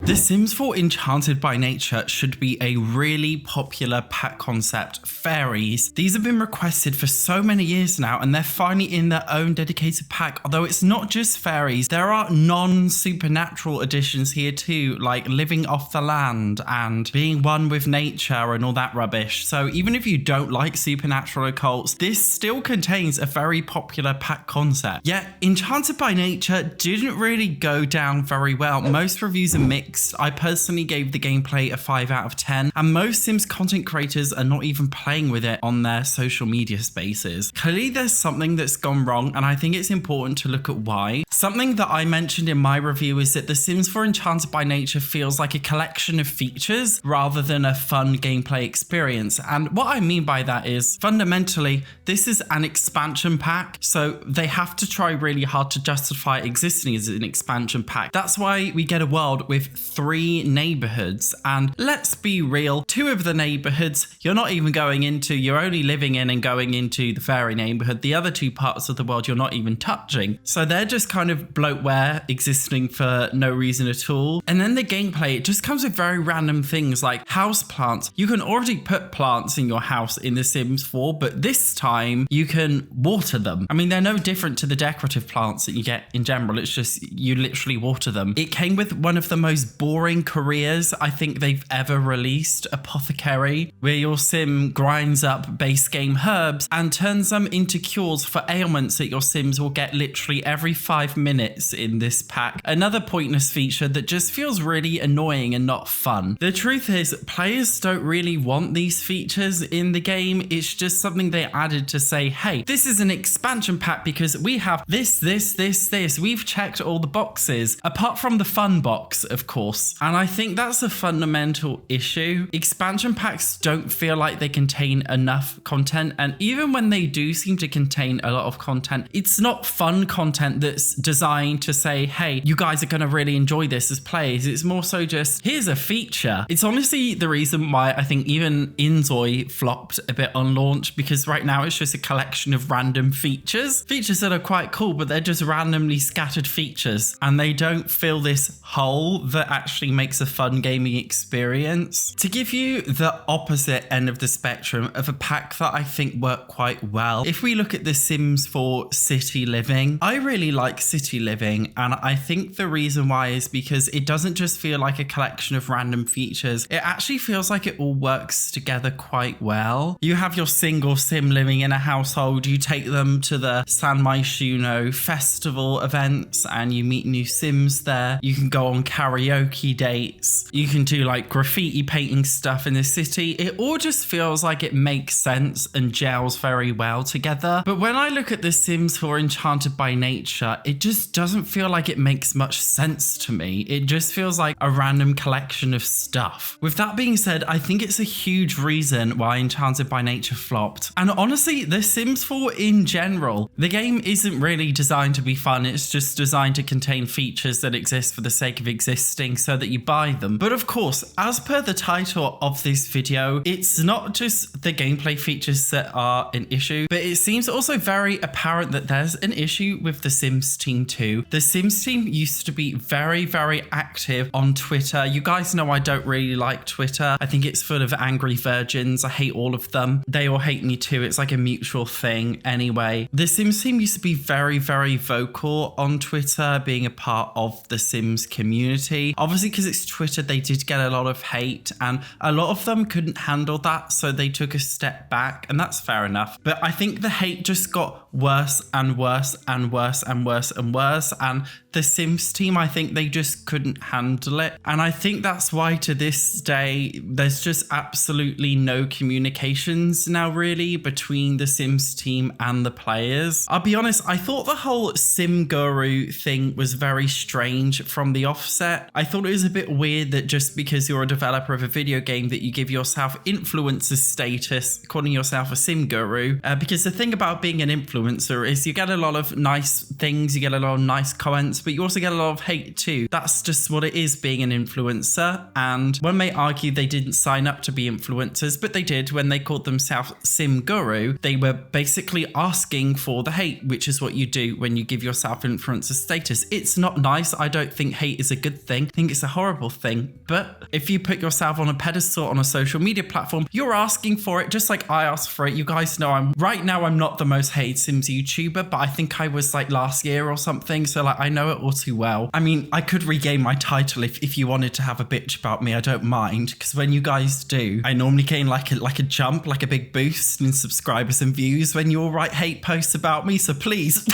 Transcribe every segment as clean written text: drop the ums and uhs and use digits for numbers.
The Sims 4 Enchanted by Nature should be a really popular pack concept. Fairies. These have been requested for so many years now, and they're finally in their own dedicated pack. Although it's not just fairies, there are non-supernatural additions here too, like living off the land and being one with nature and all that rubbish. So even if you don't like supernatural occults, this still contains a very popular pack concept. Yet Enchanted by Nature didn't really go down very well. Most reviews are mixed. I personally gave the gameplay a 5 out of 10, and most Sims content creators are not even playing with it on their social media spaces. Clearly there's something that's gone wrong, and I think it's important to look at why. Something that I mentioned in my review is that The Sims 4 Enchanted by Nature feels like a collection of features rather than a fun gameplay experience. And what I mean by that is, fundamentally, this is an expansion pack, so they have to try really hard to justify existing as an expansion pack. That's why we get a world with 3 neighborhoods, and let's be real, 2 of the neighborhoods you're not even going into, you're only living in and going into the fairy neighborhood. The other 2 parts of the world you're not even touching. So they're just kind of bloatware existing for no reason at all. And then the gameplay, it just comes with very random things like house plants. You can already put plants in your house in The Sims 4, but this time you can water them. I mean, they're no different to the decorative plants that you get in general. It's just you literally water them. It came with one of the most boring careers I think they've ever released, Apothecary, where your sim grinds up base game herbs and turns them into cures for ailments that your sims will get literally every 5 minutes in this pack. Another pointless feature that just feels really annoying and not fun. The truth is, players don't really want these features in the game. It's just something they added to say, hey, this is an expansion pack because we have this. We've checked all the boxes, apart from the fun box, of course. And I think that's a fundamental issue. Expansion packs don't feel like they contain enough content, and even when they do seem to contain a lot of content, it's not fun content that's designed to say, hey, you guys are going to really enjoy this as players. It's more so just, here's a feature. It's honestly the reason why I think even Inzoi flopped a bit on launch, because right now it's just a collection of random features that are quite cool, but they're just randomly scattered features, and they don't fill this hole that actually makes a fun gaming experience. To give you the opposite end of the spectrum of a pack that I think worked quite well, if we look at The Sims 4 City Living, I really like City Living, and I think the reason why is because it doesn't just feel like a collection of random features. It actually feels like it all works together quite well. You have your single sim living in a household, you take them to the San Myshuno festival events and you meet new sims there. You can go on karaoke dates. You can do like graffiti painting stuff in the city. It all just feels like it makes sense and gels very well together. But when I look at The Sims 4 Enchanted by Nature, it just doesn't feel like it makes much sense to me. It just feels like a random collection of stuff. With that being said, I think it's a huge reason why Enchanted by Nature flopped. And honestly, The Sims 4 in general, the game isn't really designed to be fun. It's just designed to contain features that exist for the sake of existing so that you buy them. But of course, as per the title of this video, it's not just the gameplay features that are an issue, but it seems also very apparent that there's an issue with the Sims team too. The Sims team used to be very, very active on Twitter. You guys know I don't really like Twitter. I think it's full of angry virgins. I hate all of them. They all hate me too. It's like a mutual thing anyway. The Sims team used to be very, very vocal on Twitter, being a part of the Sims community. Obviously, because it's Twitter, they did get a lot of hate, and a lot of them couldn't handle that, so they took a step back, and that's fair enough. But I think the hate just got worse and worse and worse and worse and worse, and the Sims team, I think they just couldn't handle it. And I think that's why to this day, there's just absolutely no communications now really between the Sims team and the players. I'll be honest, I thought the whole Sim Guru thing was very strange from the offset. I thought it was a bit weird that just because you're a developer of a video game that you give yourself influencer status, calling yourself a Sim Guru. Because the thing about being an influencer influencer is you get a lot of nice things, you get a lot of nice comments, but you also get a lot of hate too. That's just what it is being an influencer. And one may argue they didn't sign up to be influencers, but they did when they called themselves Sim Guru. They were basically asking for the hate, which is what you do when you give yourself influencer status. It's not nice. I don't think hate is a good thing. I think it's a horrible thing. But if you put yourself on a pedestal on a social media platform, you're asking for it just like I asked for it. You guys know I'm not the most hated Sims YouTuber, but I think I was like last year or something. So like I know it all too well. I mean, I could regain my title if you wanted to have a bitch about me. I don't mind, because when you guys do, I normally gain like a jump, like a big boost in subscribers and views when you all write hate posts about me. So please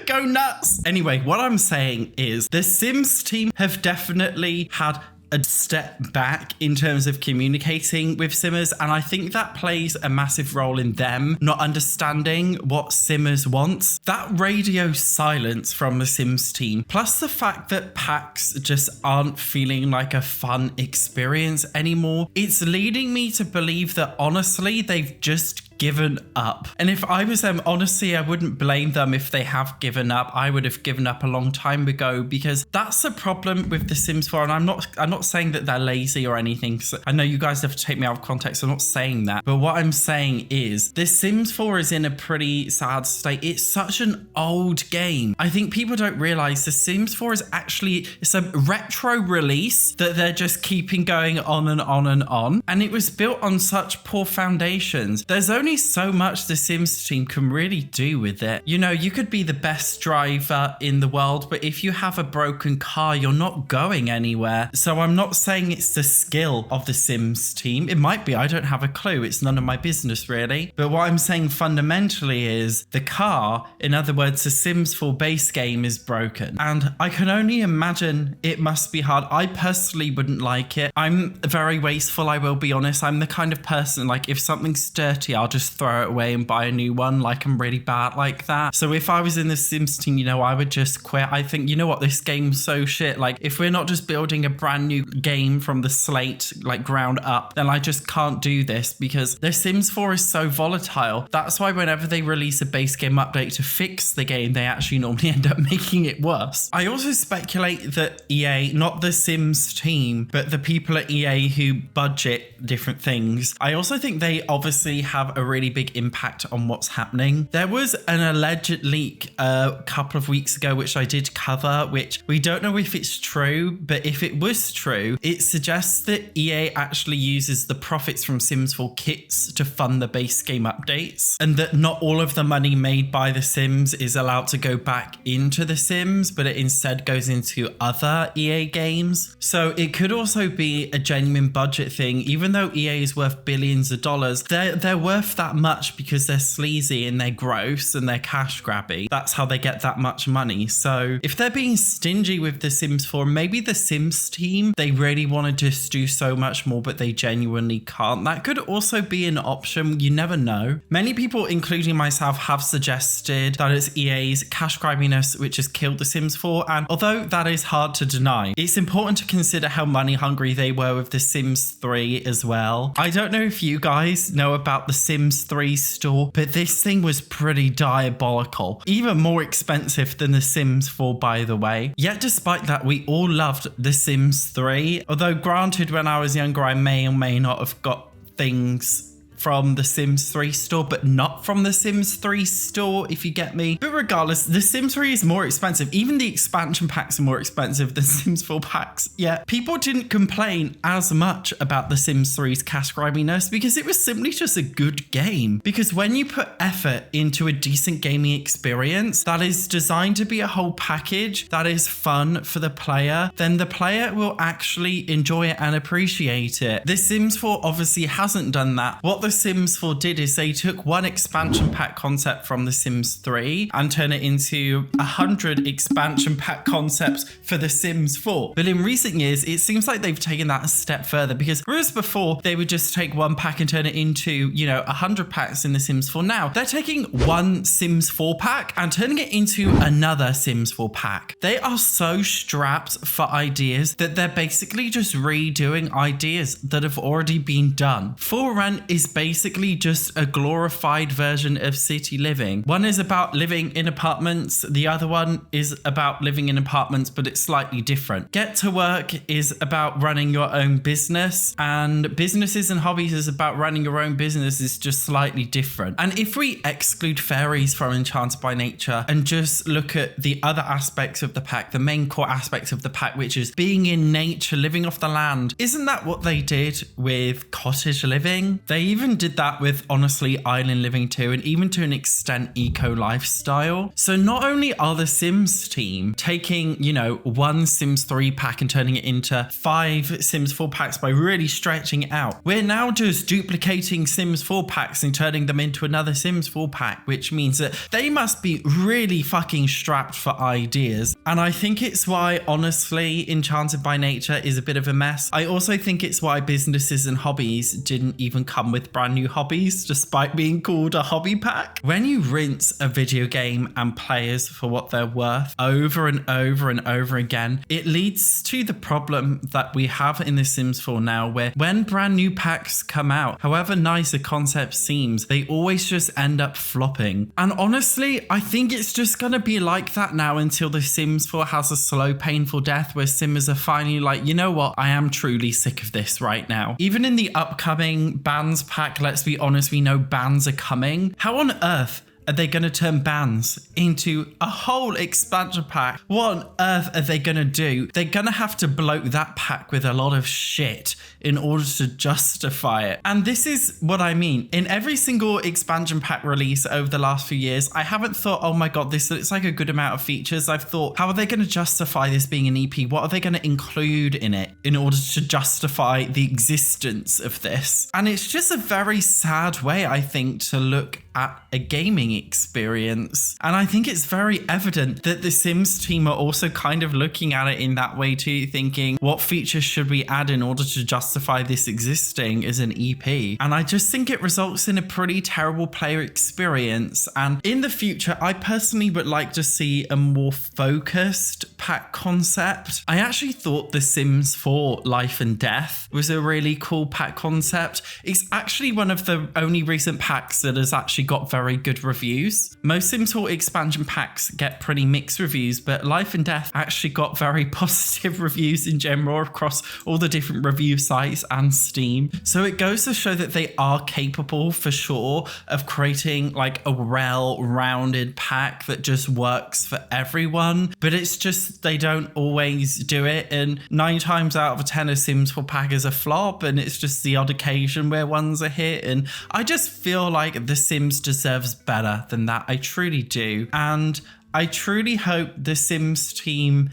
go nuts. Anyway, what I'm saying is the Sims team have definitely had a step back in terms of communicating with Simmers, and I think that plays a massive role in them not understanding what Simmers wants. That radio silence from the Sims team, plus the fact that packs just aren't feeling like a fun experience anymore, it's leading me to believe that honestly they've just given up. And if I was them, honestly, I wouldn't blame them if they have given up. I would have given up a long time ago, because that's the problem with The Sims 4. And I'm not saying that they're lazy or anything. So I know you guys have to take me out of context. I'm not saying that. But what I'm saying is The Sims 4 is in a pretty sad state. It's such an old game. I think people don't realize The Sims 4 is actually, it's a retro release that they're just keeping going on and on and on. And it was built on such poor foundations. There's only so much the Sims team can really do with it. You know, you could be the best driver in the world, but if you have a broken car, you're not going anywhere. So I'm not saying it's the skill of the Sims team. It might be, I don't have a clue. It's none of my business really. But what I'm saying fundamentally is the car, in other words, the Sims 4 base game is broken. And I can only imagine it must be hard. I personally wouldn't like it. I'm very wasteful, I will be honest. I'm the kind of person, like if something's dirty, I'll just throw it away and buy a new one. Like I'm really bad like that. So if I was in the Sims team, you know, I would just quit. I think, you know what, this game's so shit. Like if we're not just building a brand new game from the slate, like ground up, then I just can't do this, because the Sims 4 is so volatile. That's why whenever they release a base game update to fix the game, they actually normally end up making it worse. I also speculate that EA, not the Sims team, but the people at EA who budget different things, I also think they obviously have a really big impact on what's happening. There was an alleged leak a couple of weeks ago, which I did cover, which we don't know if it's true, but if it was true, it suggests that EA actually uses the profits from Sims 4 kits to fund the base game updates, and that not all of the money made by the Sims is allowed to go back into the Sims, but it instead goes into other EA games. So it could also be a genuine budget thing. Even though EA is worth billions of dollars, they're worth that much because they're sleazy and they're gross and they're cash grabby. That's how they get that much money. So if they're being stingy with The Sims 4, maybe the Sims team, they really want to just do so much more, but they genuinely can't. That could also be an option. You never know. Many people, including myself, have suggested that it's EA's cash grabbiness which has killed The Sims 4. And although that is hard to deny, it's important to consider how money hungry they were with The Sims 3 as well. I don't know if you guys know about the Sims 3 store, but this thing was pretty diabolical. Even more expensive than The Sims 4, by the way. Yet despite that, we all loved The Sims 3. Although granted, when I was younger, I may or may not have got things from the Sims 3 store, but not from the Sims 3 store, if you get me. But regardless, the Sims 3 is more expensive. Even the expansion packs are more expensive than Sims 4 packs. Yet people didn't complain as much about the Sims 3's cash grabbiness because it was simply just a good game. Because when you put effort into a decent gaming experience that is designed to be a whole package that is fun for the player, then the player will actually enjoy it and appreciate it. The Sims 4 obviously hasn't done that. What the Sims 4 did is they took one expansion pack concept from The Sims 3 and turned it into 100 expansion pack concepts for The Sims 4. But in recent years, it seems like they've taken that a step further, because whereas before they would just take one pack and turn it into, you know, 100 packs in The Sims 4, now they're taking one Sims 4 pack and turning it into another Sims 4 pack. They are so strapped for ideas that they're basically just redoing ideas that have already been done. For Rent is basically just a glorified version of city living. One is about living in apartments. The other one is about living in apartments, but it's slightly different. Get to Work is about running your own business, and Businesses and Hobbies is about running your own business. Is just slightly different. And if we exclude fairies from Enchanted by Nature and just look at the other aspects of the pack, the main core aspects of the pack, which is being in nature, living off the land, isn't that what they did with cottage living? They even did that with, honestly, island living too, and even to an extent, eco lifestyle. So not only are the Sims team taking, you know, one Sims 3 pack and turning it into 5 Sims 4 packs by really stretching it out, we're now just duplicating Sims 4 packs and turning them into another Sims 4 pack, which means that they must be really fucking strapped for ideas. And I think it's why, honestly, Enchanted by Nature is a bit of a mess. I also think it's why Businesses and Hobbies didn't even come with brand new hobbies, despite being called a hobby pack. When you rinse a video game and players for what they're worth over and over and over again, it leads to the problem that we have in The Sims 4 now, where when brand new packs come out, however nice a concept seems, they always just end up flopping. And honestly, I think it's just gonna be like that now until The Sims 4 has a slow, painful death where Simmers are finally like, you know what, I am truly sick of this right now. Even in the upcoming bans pack, let's be honest, we know bans are coming. How on earth are they going to turn bans into a whole expansion pack? What on earth are they going to do? They're going to have to bloat that pack with a lot of shit in order to justify it. And this is what I mean. In every single expansion pack release over the last few years, I haven't thought, oh my God, this looks like a good amount of features. I've thought, how are they going to justify this being an EP? What are they going to include in it in order to justify the existence of this? And it's just a very sad way, I think, to look at a gaming experience. And I think it's very evident that the Sims team are also kind of looking at it in that way too, thinking, what features should we add in order to justify this existing as an EP? And I just think it results in a pretty terrible player experience. And in the future, I personally would like to see a more focused pack concept. I actually thought The Sims 4 Life and Death was a really cool pack concept. It's actually one of the only recent packs that has actually got very good reviews. Most Sims 4 expansion packs get pretty mixed reviews, but Life and Death actually got very positive reviews in general across all the different review sites and Steam. So it goes to show that they are capable for sure of creating like a well-rounded pack that just works for everyone, but it's just they don't always do it, and 9 times out of 10 a Sims 4 pack is a flop, and it's just the odd occasion where one's a hit. And I just feel like The Sims deserves better than that. I truly do. And I truly hope the Sims team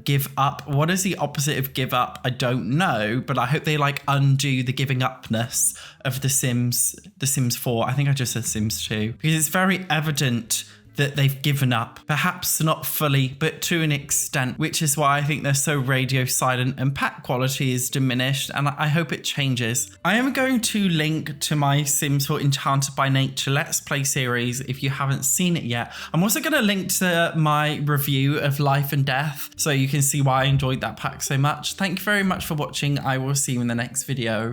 give up. What is the opposite of give up? I don't know, but I hope they like undo the giving upness of The Sims 4. I think I just said Sims 2, because it's very evident that they've given up, perhaps not fully, but to an extent, which is why I think they're so radio silent and pack quality is diminished, and I hope it changes. I am going to link to my Sims 4 Enchanted by Nature Let's Play series if you haven't seen it yet. I'm also going to link to my review of Life and Death so you can see why I enjoyed that pack so much. Thank you very much for watching. I will see you in the next video.